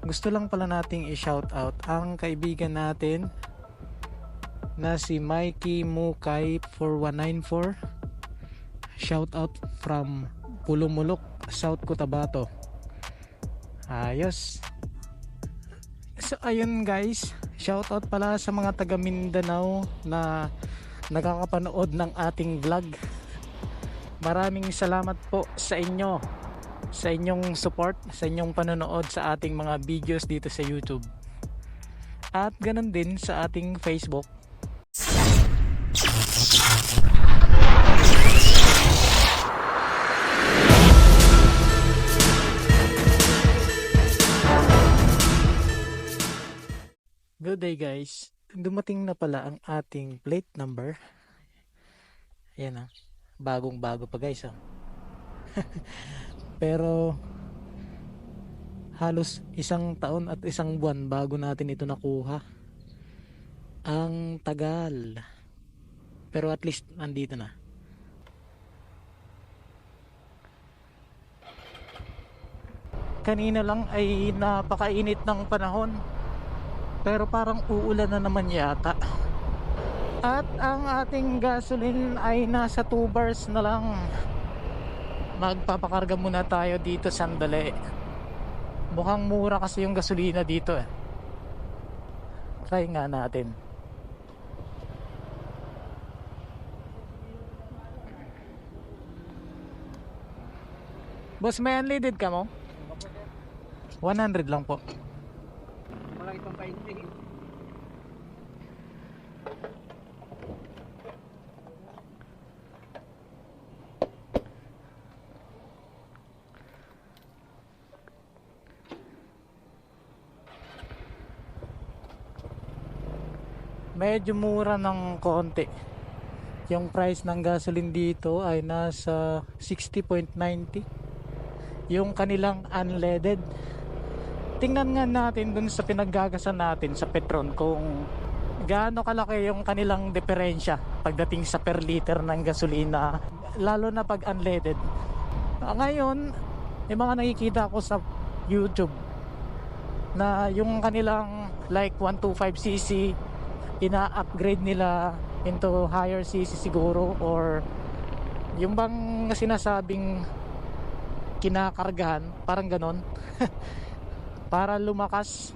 Gusto lang pala nating i-shoutout ang kaibigan natin na si Mikey Mukay 4194. Shoutout from Pulumulok, South Cotabato. Ayos. So ayun guys, shoutout pala sa mga taga Mindanao na nakakapanood ng ating vlog. Maraming salamat po sa inyo, sa inyong support, sa inyong panonood sa ating mga videos dito sa YouTube. At ganun din sa ating Facebook. Good day guys. Dumating na pala ang ating plate number. Ayan bagong bago pa guys Pero halos isang taon at isang buwan bago natin ito nakuha. Ang tagal. Pero at least nandito na. Kanina lang ay napakainit ng panahon. Pero parang uulan na naman yata. At ang ating gasoline ay nasa 2 bars na lang. Magpapakarga muna tayo dito sandali. Mukhang mura kasi yung gasolina dito Try nga natin. Boss, may unleaded ka mo? 100 lang po. Walang itong painting. Medyo mura ng konti. Yung price ng gasoline dito ay nasa 60.90. Yung kanilang unleaded. Tingnan nga natin dun sa pinaggagasan natin sa Petron kung gaano kalaki yung kanilang diferensya pagdating sa per liter ng gasolina, lalo na pag unleaded. Ngayon, yung mga nakikita ko sa YouTube na yung kanilang like 125cc ina-upgrade nila into higher cc siguro, or yung bang sinasabing kinakargahan, parang ganon para lumakas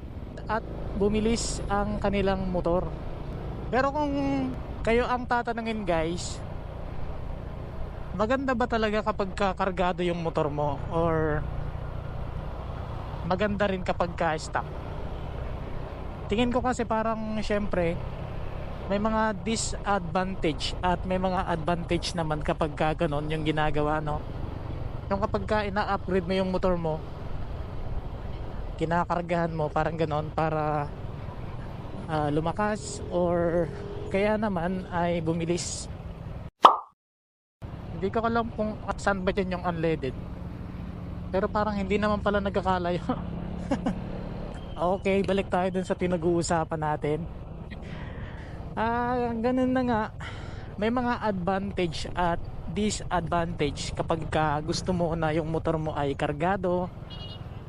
at bumilis ang kanilang motor. Pero kung kayo ang tatanungin guys, maganda ba talaga kapag kakargado yung motor mo, or maganda rin kapag ka-stock? Tingin ko kasi parang syempre may mga disadvantage at may mga advantage naman kapag ka ganon yung ginagawa, no? Yung kapag ka ina-upgrade mo yung motor mo, kinakargahan mo, parang ganon, para lumakas or kaya naman ay bumilis. Hindi ko alam kung at saan ba dyan yung unleaded, pero parang hindi naman pala nagkakalayo. Okay, balik tayo dun sa pinag-uusapan natin. Ganun na nga, may mga advantage at disadvantage kapag ka gusto mo na yung motor mo ay kargado,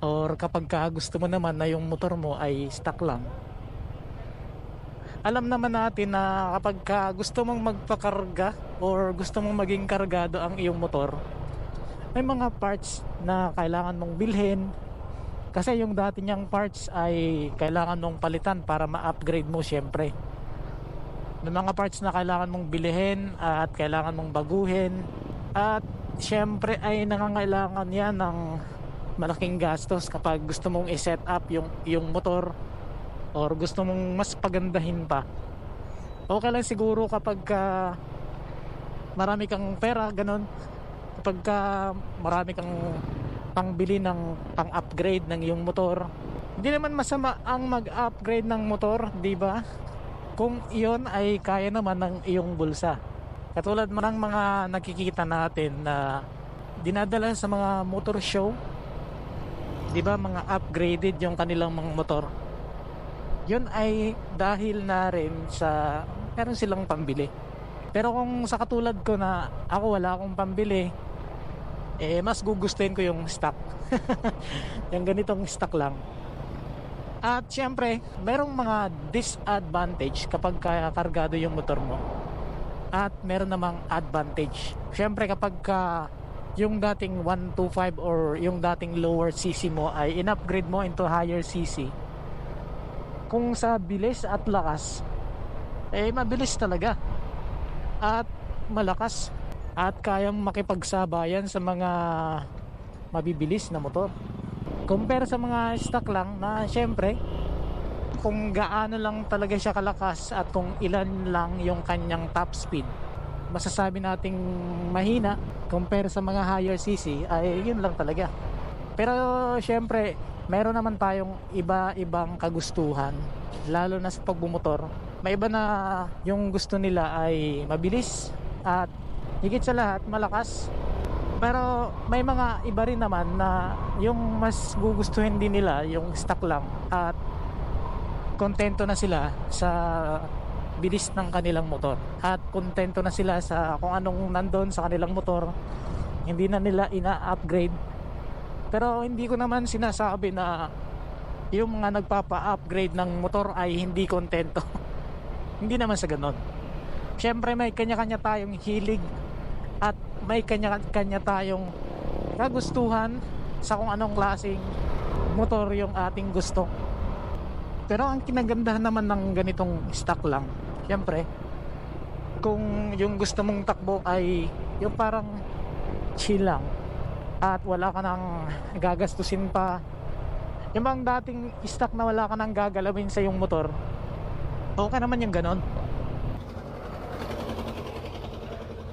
or kapag ka gusto mo naman na yung motor mo ay stock lang. Alam naman natin na kapag ka gusto mong magpakarga or gusto mong maging kargado ang iyong motor, may mga parts na kailangan mong bilhin. Kasi yung dati niyang parts ay kailangan mong palitan para ma-upgrade mo syempre. May mga parts na kailangan mong bilhin at kailangan mong baguhin. At syempre ay nangangailangan yan ng malaking gastos kapag gusto mong i-set up yung motor, or gusto mong mas pagandahin pa. Okay lang siguro kapag marami kang pera, ganun. Kapag marami kang pangbili ng pang-upgrade ng iyong motor, hindi naman masama ang mag-upgrade ng motor, di ba? Kung iyon ay kaya naman ng iyong bulsa. Katulad mo ng mga nakikita natin na dinadala sa mga motor show, di ba, mga upgraded yung kanilang mga motor. Yun ay dahil na rin sa meron silang pambili. Pero kung sa katulad ko na ako wala akong pambili, mas gugustuhin ko yung stock. Yung ganitong stock lang. At syempre, merong mga disadvantage kapag kargado yung motor mo. At meron namang advantage. Syempre kapag yung dating 125 or yung dating lower CC mo ay in-upgrade mo into higher CC, kung sa bilis at lakas, eh mabilis talaga at malakas at kayang makipagsabayan sa mga mabibilis na motor compare sa mga stock lang na syempre kung gaano lang talaga siya kalakas at kung ilan lang yung kanyang top speed, masasabi nating mahina compare sa mga higher CC, ay yun lang talaga. Pero syempre meron naman tayong iba-ibang kagustuhan, lalo na sa pagbumotor. May iba na yung gusto nila ay mabilis at higit sa lahat malakas. Pero may mga iba rin naman na yung mas gugustuhin din nila yung stock lang at kontento na sila sa bilis ng kanilang motor at kontento na sila sa kung anong nandun sa kanilang motor, hindi na nila ina-upgrade. Pero hindi ko naman sinasabi na yung mga nagpapa-upgrade ng motor ay hindi kontento. Hindi naman sa ganon. Syempre may kanya-kanya tayong hilig at may kanya-kanya tayong kagustuhan sa kung anong klaseng motor yung ating gusto. Pero ang kinagandahan naman ng ganitong stock lang, syempre kung yung gusto mong takbo ay yung parang chill lang at wala ka nang gagastusin pa, yung bang dating stock na wala ka nang gagalawin sa yung motor, okay naman yung ganon.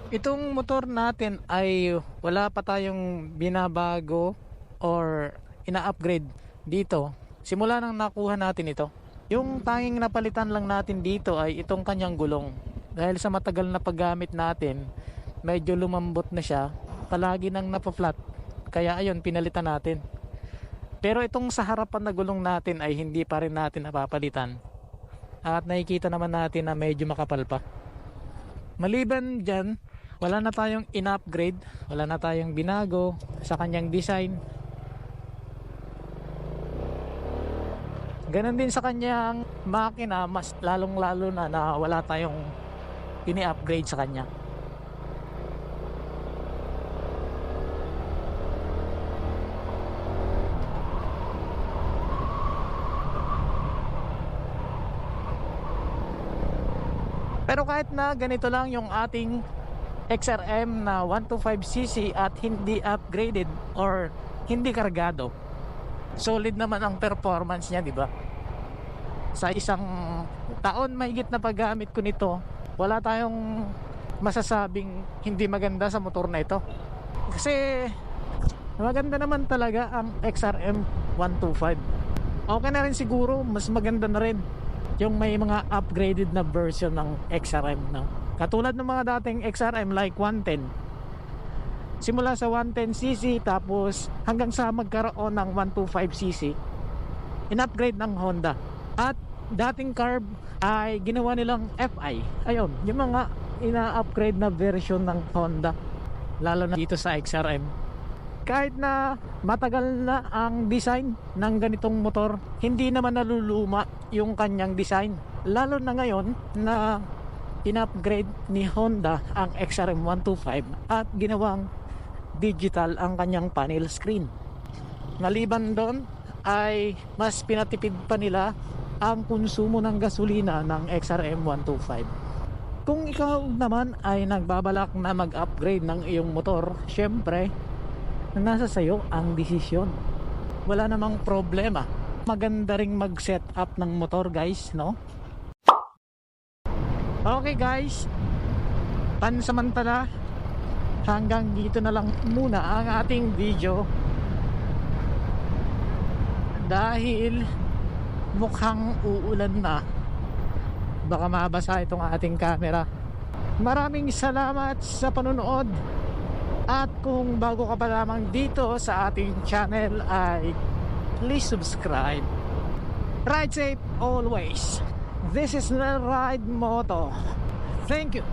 Itong motor natin ay wala pa tayong binabago or ina-upgrade dito simula nang nakuha natin ito. Yung tanging napalitan lang natin dito ay itong kanyang gulong, dahil sa matagal na paggamit natin medyo lumambot na siya, palagi nang napaflat, kaya ayun pinalitan natin. Pero itong sa harapan na gulong natin ay hindi pa rin natin napapalitan at nakikita naman natin na medyo makapal pa. Maliban dyan, wala na tayong in-upgrade, wala na tayong binago sa kanyang design. Ganon din sa kanyang makina, mas lalong lalo na wala tayong ini-upgrade sa kanya. Pero kahit na ganito lang yung ating XRM na 125cc at hindi upgraded or hindi kargado, solid naman ang performance niya, di ba? Sa isang taon mahigit na paggamit ko nito, wala tayong masasabing hindi maganda sa motor na ito. Kasi maganda naman talaga ang XRM 125. Okay na rin siguro, mas maganda na rin yung may mga upgraded na version ng XRM, no? Katulad ng mga dating XRM like 110, simula sa 110cc tapos hanggang sa magkaroon ng 125cc, in-upgrade ng Honda. At dating carb ay ginawa nilang FI. Ayun, yung mga ina-upgrade na version ng Honda, lalo na dito sa XRM. Kahit na matagal na ang design ng ganitong motor, hindi naman naluluma yung kanyang design, lalo na ngayon na in-upgrade ni Honda ang XRM 125 at ginawang digital ang kanyang panel screen. Maliban doon ay mas pinatipid pa nila ang konsumo ng gasolina ng XRM 125. Kung ikaw naman ay nagbabalak na mag-upgrade ng iyong motor, syempre nasa sayo ang desisyon. Wala namang problema. Maganda ring mag-set up ng motor, guys, no? Okay guys, pansamantala hanggang dito na lang muna ang ating video, dahil mukhang uulan na, baka mabasa itong ating camera. Maraming salamat sa panonood, at kung bago ka pa lamang dito sa ating channel ay please subscribe. Ride safe always. This is the Ride Moto. Thank you.